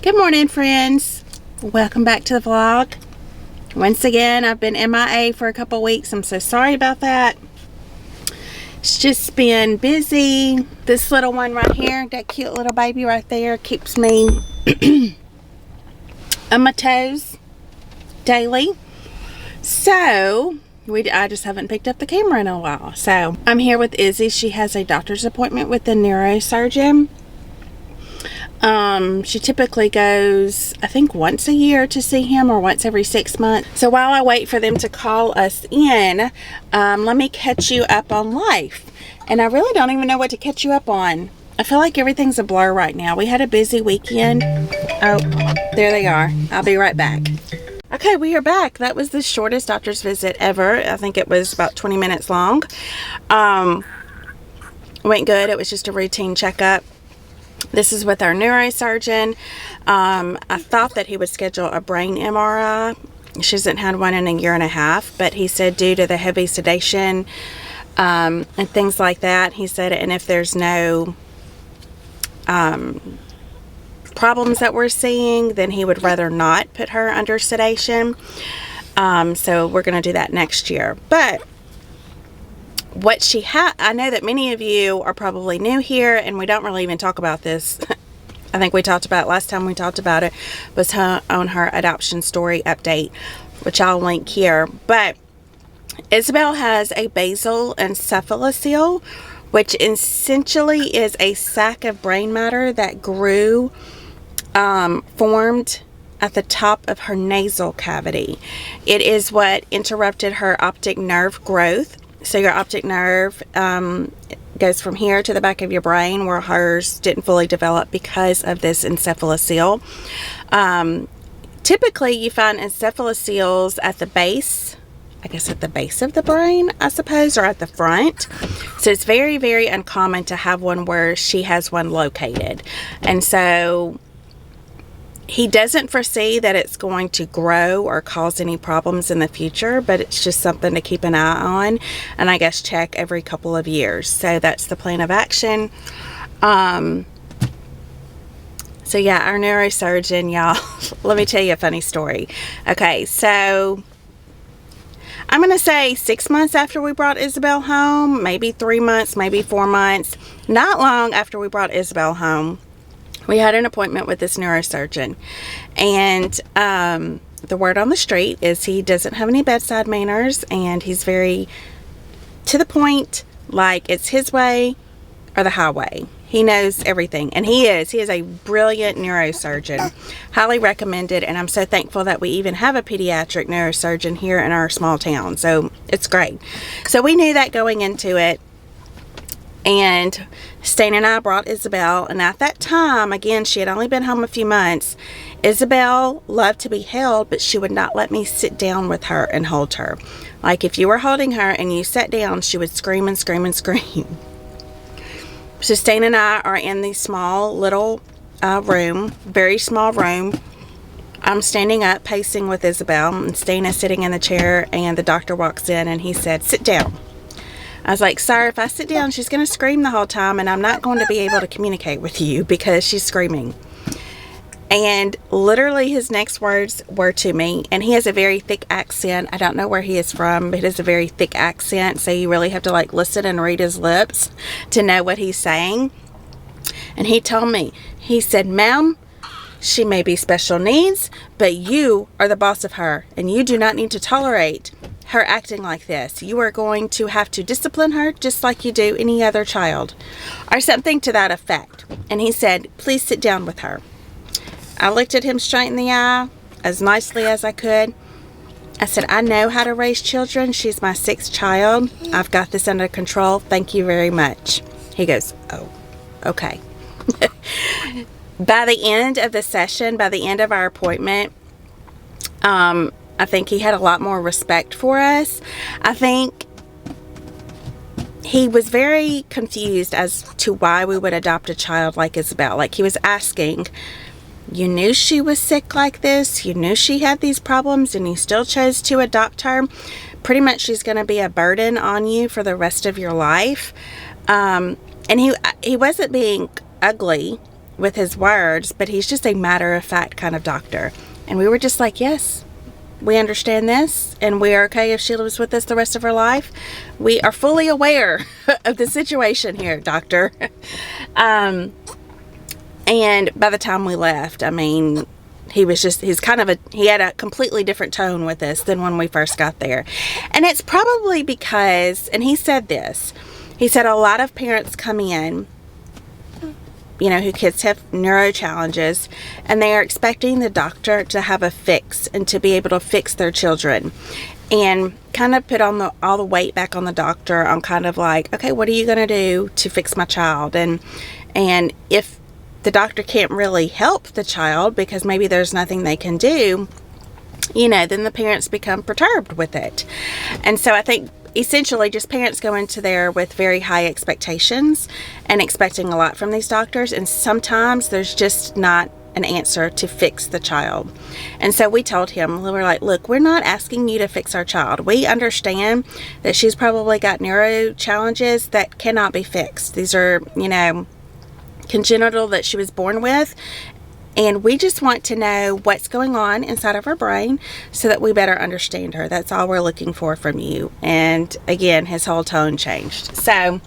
Good morning, friends. Welcome back to the vlog. Once again, I've been MIA for a couple weeks. I'm so sorry about that. It's just been busy. This little one right here, that cute little baby right there, keeps me on my toes daily. So I just haven't picked up the camera in a while. So I'm here with Izzy. She has a doctor's appointment with the neurosurgeon. She typically goes, I think, once a year to see him, or once every 6 months. So while I wait for them to call us in, let me catch you up on life. And I really don't even know what to catch you up on. I feel like everything's a blur right now. We had a busy weekend. Oh, there they are. I'll be right back. Okay, we are back. That was the shortest doctor's visit ever. I think it was about 20 minutes long. Went good. It was just a routine checkup. This is with our neurosurgeon. I thought that he would schedule a brain MRI. She hasn't had one in a year and a half, but he said due to the heavy sedation and things like that, he said, and if there's no problems that we're seeing, then he would rather not put her under sedation. So we're going to do that next year. But what she had, I know that many of you are probably new here, and we don't really even talk about this. I think we talked about it last time we talked about it was on her adoption story update, which I'll link here. But Isabelle has a basal encephalocele, which essentially is a sac of brain matter that grew, formed at the top of her nasal cavity. It is what interrupted her optic nerve growth. So your optic nerve goes from here to the back of your brain, where hers didn't fully develop because of this encephalocele. Typically, you find encephaloceles at the base, I guess at the base of the brain, I suppose, or at the front. So it's very, very uncommon to have one where she has one located. And so he doesn't foresee that it's going to grow or cause any problems in the future, but it's just something to keep an eye on, and I guess check every couple of years. So that's the plan of action. So yeah, our neurosurgeon, y'all, let me tell you a funny story. Okay, so I'm going to say 6 months after we brought Isabelle home, maybe 3 months, maybe 4 months, not long after we brought Isabelle home, we had an appointment with this neurosurgeon, and the word on the street is he doesn't have any bedside manners, and he's very to the point, like it's his way or the highway. He knows everything, and he is a brilliant neurosurgeon, highly recommended, and I'm so thankful that we even have a pediatric neurosurgeon here in our small town, so it's great. So we knew that going into it. And Stan and I brought Isabelle, and at that time, again, she had only been home a few months. Isabelle loved to be held, but she would not let me sit down with her and hold her. Like if you were holding her and you sat down, she would scream and scream and scream. So Stan and I are in the small little room, very small room. I'm standing up pacing with Isabelle, and Stan is sitting in the chair, and the doctor walks in and he said, "Sit down." I was like, "Sir, if I sit down, she's going to scream the whole time, and I'm not going to be able to communicate with you because she's screaming." And literally his next words were to me, and he has a very thick accent. I don't know where he is from, but it is a very thick accent, so you really have to like listen and read his lips to know what he's saying. And he told me, he said, "Ma'am, she may be special needs, but you are the boss of her, and you do not need to tolerate her acting like this. You are going to have to discipline her just like you do any other child," or something to that effect. And he said, "Please sit down with her." I looked at him straight in the eye as nicely as I could. I said, "I know how to raise children. She's my 6th child. I've got this under control. Thank you very much." He goes, "Oh, okay." By the end of the session, by the end of our appointment, I think he had a lot more respect for us. I think he was very confused as to why we would adopt a child like Isabelle. Like he was asking, "You knew she was sick like this, you knew she had these problems, and you still chose to adopt her. Pretty much she's going to be a burden on you for the rest of your life." And he wasn't being ugly with his words, but he's just a matter-of-fact kind of doctor. And we were just like, yes, we understand this, and we are okay if she lives with us the rest of her life. We are fully aware of the situation here, doctor. And by the time we left, I mean, he had a completely different tone with us than when we first got there. And it's probably because, and he said this, he said a lot of parents come in, you know, whose kids have neuro challenges, and they are expecting the doctor to have a fix and to be able to fix their children, and kind of put on all the weight back on the doctor on kind of like, okay, what are you going to do to fix my child? And if the doctor can't really help the child because maybe there's nothing they can do, you know, then the parents become perturbed with it. And so I think essentially just parents go into there with very high expectations and expecting a lot from these doctors, and sometimes there's just not an answer to fix the child. And so we told him, we were like, look, we're not asking you to fix our child. We understand that she's probably got neuro challenges that cannot be fixed. These are, you know, congenital that she was born with. And we just want to know what's going on inside of her brain so that we better understand her. That's all we're looking for from you. And again, his whole tone changed. So,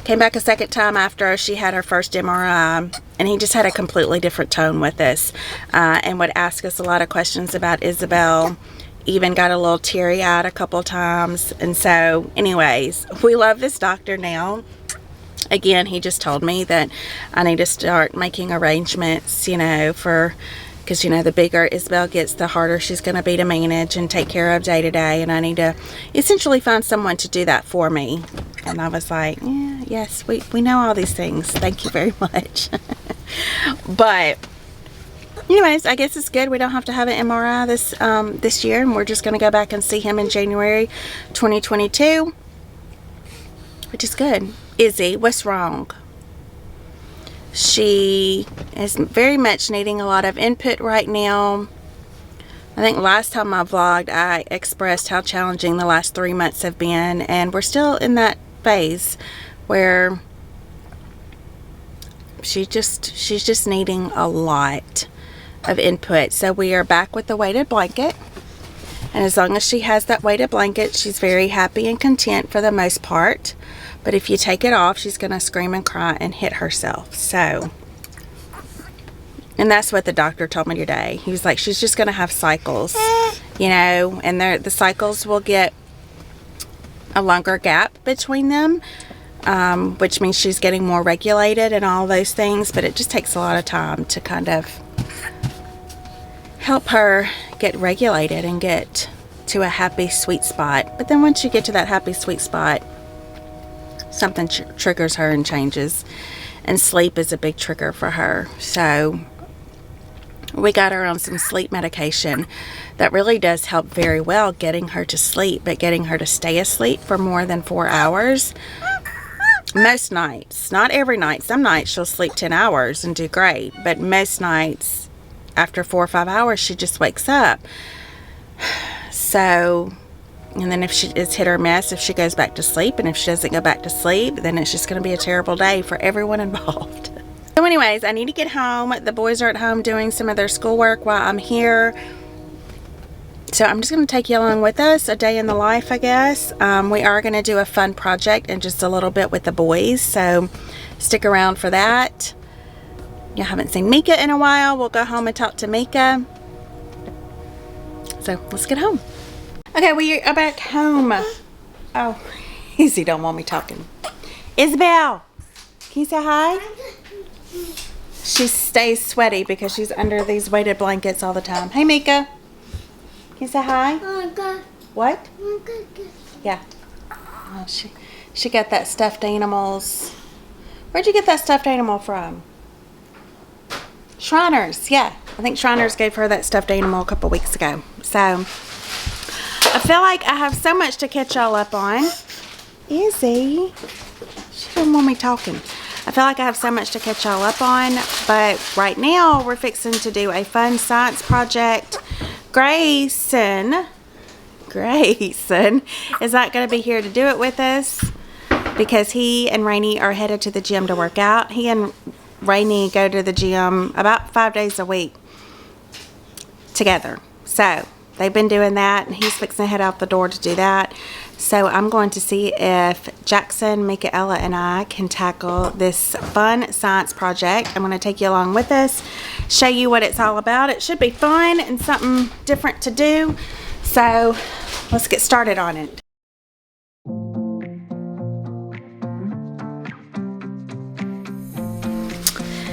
came back a second time after she had her first MRI, and he just had a completely different tone with us, and would ask us a lot of questions about Isabelle. Even got a little teary-eyed a couple times. And so, anyways, we love this doctor now. Again, he just told me that I need to start making arrangements, you know, because, you know, the bigger Isabelle gets, the harder she's going to be to manage and take care of day to day. And I need to essentially find someone to do that for me. And I was like, yeah, yes, we know all these things. Thank you very much. But anyways, I guess it's good. We don't have to have an MRI this year. And we're just going to go back and see him in January 2022, which is good. Izzy, what's wrong? She is very much needing a lot of input right now. I think last time I vlogged, I expressed how challenging the last 3 months have been, and we're still in that phase where she's just needing a lot of input. So we are back with the weighted blanket, and as long as she has that weighted blanket, she's very happy and content for the most part. But if you take it off, she's going to scream and cry and hit herself. So, and that's what the doctor told me today. He was like, she's just going to have cycles, you know, and the cycles will get a longer gap between them, which means she's getting more regulated and all those things. But it just takes a lot of time to kind of help her get regulated and get to a happy, sweet spot. But then once you get to that happy, sweet spot, something triggers her and changes, and sleep is a big trigger for her. So we got her on some sleep medication that really does help very well getting her to sleep, but getting her to stay asleep for more than 4 hours most nights. Not every night. Some nights she'll sleep 10 hours and do great, but most nights after 4 or 5 hours she just wakes up. So, and then if it's hit or miss if she goes back to sleep, and if she doesn't go back to sleep, then it's just going to be a terrible day for everyone involved. So anyways, I need to get home. The boys are at home doing some of their schoolwork while I'm here. So I'm just going to take you along with us, a day in the life, I guess. We are going to do a fun project in just a little bit with the boys, so stick around for that. You haven't seen Mika in a while. We'll go home and talk to Mika. So let's get home. Okay, we are back home. Oh, Izzy don't want me talking. Isabelle, can you say hi? She stays sweaty because she's under these weighted blankets all the time. Hey, Mika. Can you say hi? What? Yeah. Oh, she got that stuffed animals. Where'd you get that stuffed animal from? Shriners, yeah. I think Shriners gave her that stuffed animal a couple weeks ago. So I feel like I have so much to catch y'all up on. Izzy, she don't want me talking. I feel like I have so much to catch y'all up on, but right now we're fixing to do a fun science project. Grayson is not going to be here to do it with us because he and Rainey are headed to the gym to work out. He and Rainey go to the gym about 5 days a week together. So they've been doing that, and he's fixing to head out the door to do that. So I'm going to see if Jackson, Michaela, and I can tackle this fun science project. I'm going to take you along with us, show you what it's all about. It should be fun and something different to do. So let's get started on it.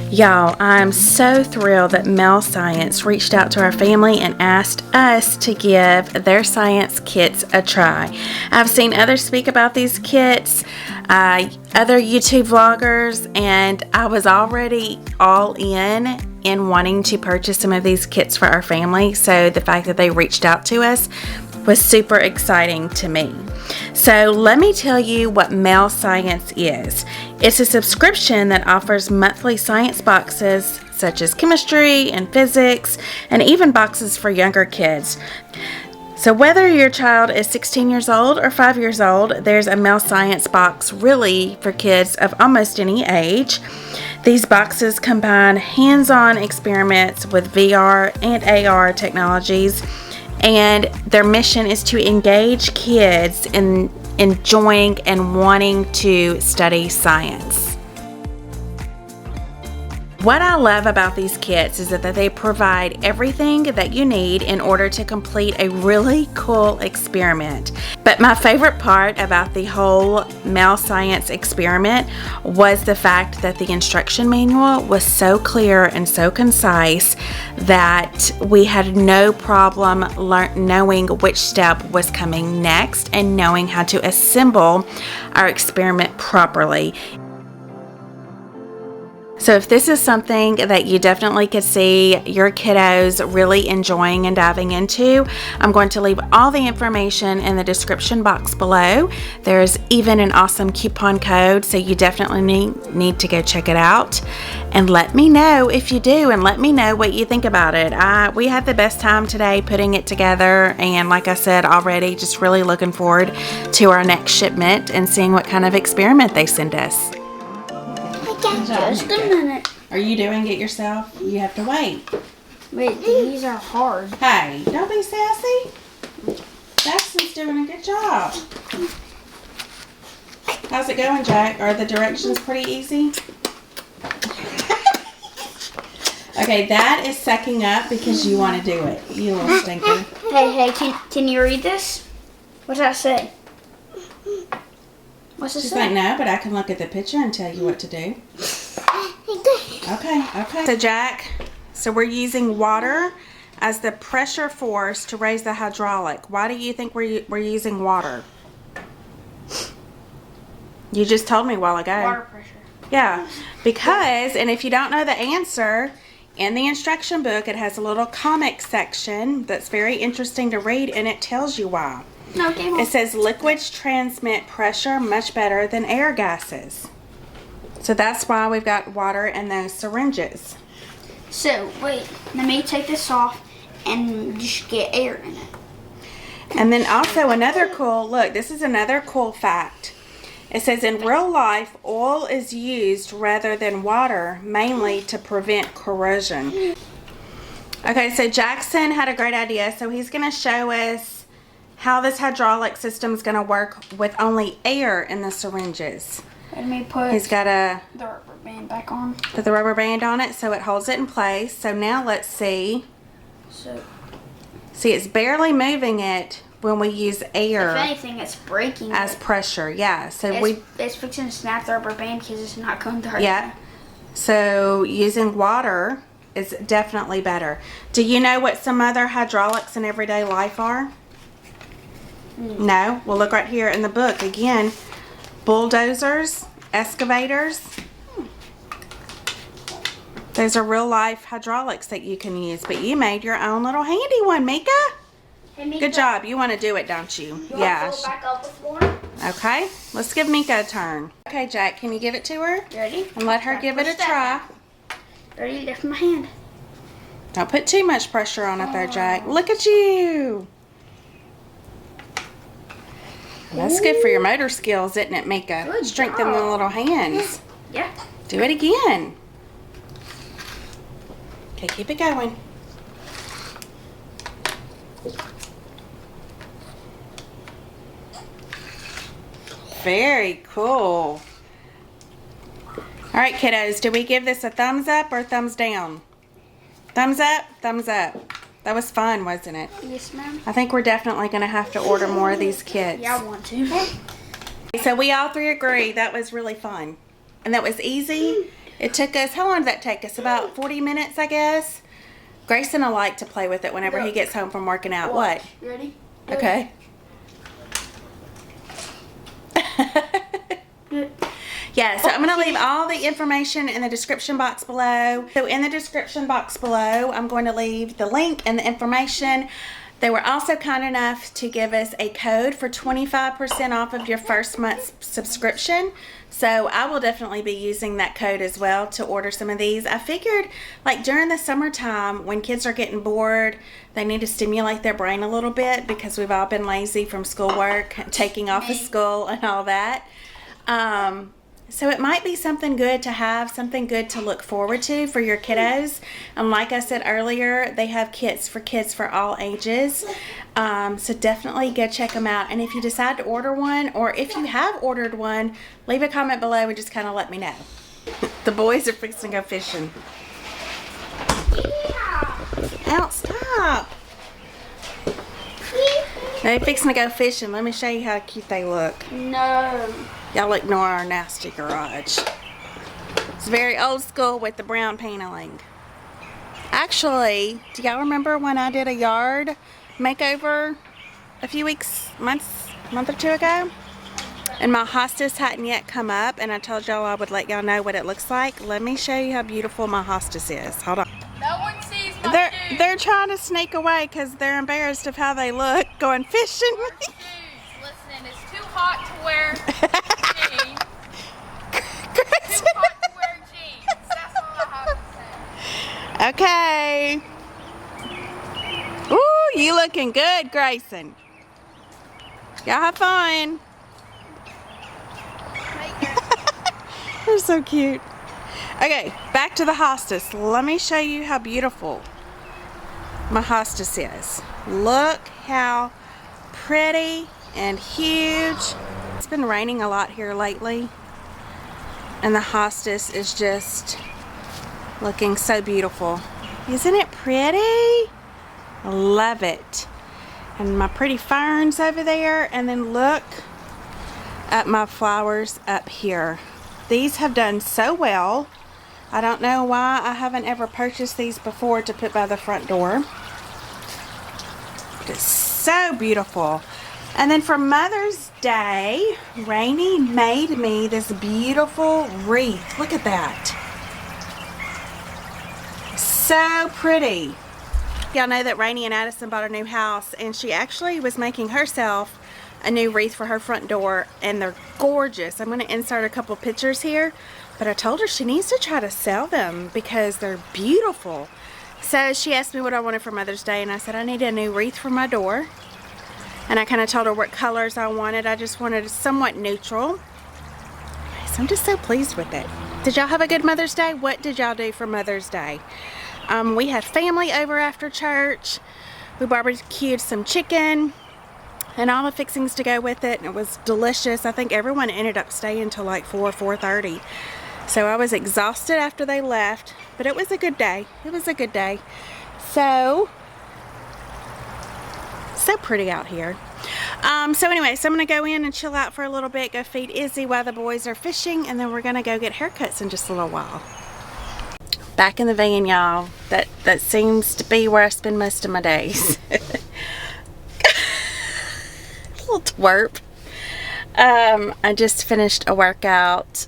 Y'all, I'm so thrilled that Mel Science reached out to our family and asked us to give their science kits a try. I've seen others speak about these kits, other YouTube vloggers, and I was already all in wanting to purchase some of these kits for our family. So the fact that they reached out to us was super exciting to me. So let me tell you what Mel Science is. It's a subscription that offers monthly science boxes such as chemistry and physics, and even boxes for younger kids. So whether your child is 16 years old or 5 years old, there's a Mel Science box really for kids of almost any age. These boxes combine hands-on experiments with VR and AR technologies, and their mission is to engage kids in enjoying and wanting to study science. What I love about these kits is that they provide everything that you need in order to complete a really cool experiment. But my favorite part about the whole Mel Science experiment was the fact that the instruction manual was so clear and so concise that we had no problem knowing which step was coming next and knowing how to assemble our experiment properly. So if this is something that you definitely could see your kiddos really enjoying and diving into, I'm going to leave all the information in the description box below. There's even an awesome coupon code, so you definitely need to go check it out. And let me know if you do, and let me know what you think about it. We had the best time today putting it together, and like I said already, just really looking forward to our next shipment and seeing what kind of experiment they send us. Just a minute. Are you doing it yourself? You have to wait. Wait, these are hard. Hey, don't be sassy. Jackson's doing a good job. How's it going, Jack? Are the directions pretty easy? Okay, that is sucking up because you want to do it. You little stinker. Hey, can you read this? What's that say? What's it She's say? like, no, but I can look at the picture and tell you what to do. Okay. So Jack, we're using water as the pressure force to raise the hydraulic. Why do you think we're using water? You just told me a while ago. Water pressure. Yeah, because, and if you don't know the answer, in the instruction book it has a little comic section that's very interesting to read, and it tells you why. No, game on. It says liquids transmit pressure much better than air gases. So that's why we've got water in those syringes. So, wait, let me take this off and just get air in it. And then also another cool, look, this is another cool fact. It says in real life, oil is used rather than water, mainly to prevent corrosion. Okay, so Jackson had a great idea. So he's going to show us how this hydraulic system is going to work with only air in the syringes. Let me put He's got to the rubber band back on. put the rubber band on it so it holds it in place. So now let's see. See, it's barely moving it when we use air. If anything, it's breaking as it. pressure. Yeah. So it's fixing to snap the rubber band because it's not going to hurt. Yeah. So using water is definitely better. Do you know what some other hydraulics in everyday life are? No? Well, look right here in the book. Again, bulldozers, excavators. Those are real life hydraulics that you can use, but you made your own little handy one, Mika. Hey, Mika. Good job. You want to do it, don't you? You Yeah. want to fill it back up with water? Okay. Let's give Mika a turn. Okay, Jack, can you give it to her? You ready? And let her give it a try. Ready? Lift my hand. Don't put too much pressure on it though, Jack. Look at you. That's good for your motor skills, isn't it, Mika? Good Strengthen the job. little hands. Yeah. Do it again. Okay, keep it going. Very cool. All right, kiddos, do we give this a thumbs up or thumbs down? Thumbs up, thumbs up. That was fun, wasn't it? Yes, ma'am. I think we're definitely going to have to order more of these kits. Yeah, I want to. So we all three agree that was really fun. And that was easy. It took us, how long did that take us? About 40 minutes, I guess. Grayson will like to play with it whenever he gets home from working out. What? You ready? Okay. Yeah, so I'm going to leave all the information in the description box below. So in the description box below, I'm going to leave the link and the information. They were also kind enough to give us a code for 25% off of your first month's subscription. So I will definitely be using that code as well to order some of these. I figured like during the summertime when kids are getting bored, they need to stimulate their brain a little bit because we've all been lazy from schoolwork, taking off of school and all that. So it might be something good to have, something good to look forward to for your kiddos. And like I said earlier, they have kits for kids for all ages. So definitely go check them out. And if you decide to order one, or if you have ordered one, leave a comment below and just kind of let me know. The boys are fixing to go fishing. Out, stop. They're fixing to go fishing. Let me show you how cute they look. No. Y'all ignore our nasty garage. It's very old school with the brown paneling. Actually, do y'all remember when I did a yard makeover a few weeks, month or two ago? And my hostas hadn't yet come up, and I told y'all I would let y'all know what it looks like. Let me show you how beautiful my hostas is. Hold on. No one sees my shoes. They're trying to sneak away because they're embarrassed of how they look going fishing. Shoes. Listen, it's too hot to wear jeans. Too hot to wear jeans. That's all I have to say. Okay. Ooh, you looking good, Grayson. Y'all have fun. They're so cute. Okay, back to the hostas. Let me show you how beautiful my hostas is. Look how pretty and huge. It's been raining a lot here lately, and the hostas is just looking so beautiful. Isn't it pretty? I love it. And my pretty ferns over there, and then look at my flowers up here. These have done so well. I don't know why I haven't ever purchased these before to put by the front door. It's so beautiful. And then for Mother's Day, Rainey made me this beautiful wreath. Look at that. So pretty. Y'all know that Rainey and Addison bought a new house, and she actually was making herself a new wreath for her front door, and they're gorgeous. I'm going to insert a couple pictures here, but I told her she needs to try to sell them because they're beautiful. So she asked me what I wanted for Mother's Day, and I said I need a new wreath for my door. And I kind of told her what colors I wanted. I just wanted it somewhat neutral. So I'm just so pleased with it. Did y'all have a good Mother's Day? What did y'all do for Mother's Day? We had family over after church. We barbecued some chicken and all the fixings to go with it, and it was delicious. I think everyone ended up staying till like 4:30. So I was exhausted after they left, but it was a good day. It was a good day. So pretty out here. So anyway, so I'm going to go in and chill out for a little bit, go feed Izzy while the boys are fishing, and then we're going to go get haircuts in just a little while. Back in the van, y'all. That seems to be where I spend most of my days. Little twerp. I just finished a workout.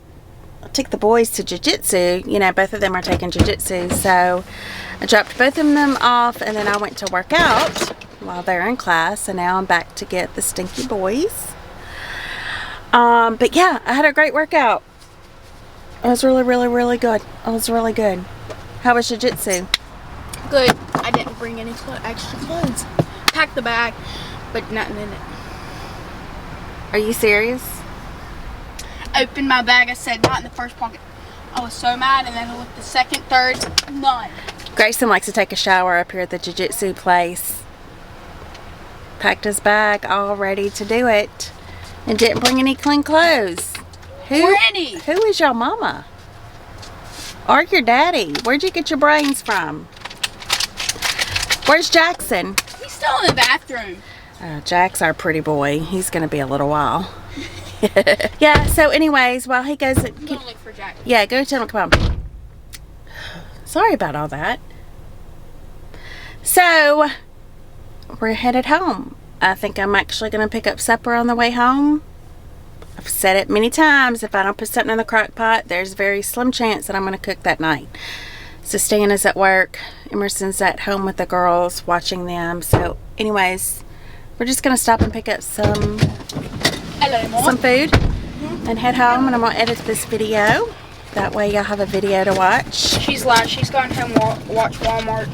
I took the boys to jiu-jitsu. You know, both of them are taking jiu-jitsu, so I dropped both of them off, and then I went to work out while they're in class, and now I'm back to get the stinky boys. But yeah, I had a great workout. It was really, really, really good. It was really good. How was jiu-jitsu? Good. I didn't bring any extra clothes. Packed the bag, but nothing in it. Are you serious? Opened my bag. I said not in the first pocket. I was so mad, and then I looked the second, third, none. Grayson likes to take a shower up here at the jiu-jitsu place. Packed his bag, all ready to do it. And didn't bring any clean clothes. Who is your mama? Or your daddy? Where'd you get your brains from? Where's Jackson? He's still in the bathroom. Jack's our pretty boy. He's going to be a little while. Yeah, so anyways, while he goes... I'm gonna look for Jack. Yeah, go tell him, come on. Sorry about all that. So, we're headed home. I think I'm actually going to pick up supper on the way home. I've said it many times, if I don't put something in the crock pot, there's a very slim chance that I'm going to cook that night. So Stan is at work, Emerson's at home with the girls, watching them. So anyways, we're just going to stop and pick up some food and head home, and I'm going to edit this video. That way y'all have a video to watch. She's lied. She's gone home watch Walmart.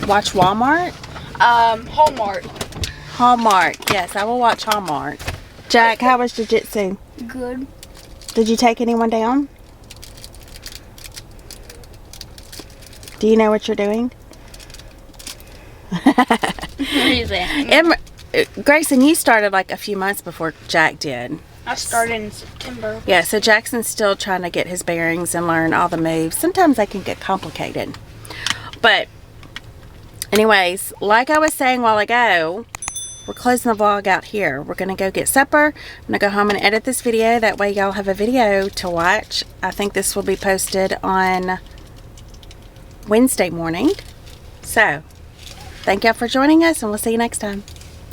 Watch Walmart? Hallmark. Hallmark. Yes, I will watch Hallmark. Jack, how was jiu-jitsu? Good. Did you take anyone down? Do you know what you're doing? Grayson, you started like a few months before Jack did. I started in September. Yeah, so Jackson's still trying to get his bearings and learn all the moves. Sometimes they can get complicated. But anyways, like I was saying a while ago, we're closing the vlog out here. We're going to go get supper. I'm going to go home and edit this video. That way y'all have a video to watch. I think this will be posted on Wednesday morning. So, thank y'all for joining us, and we'll see you next time.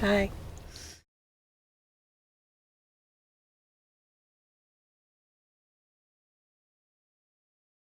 Bye.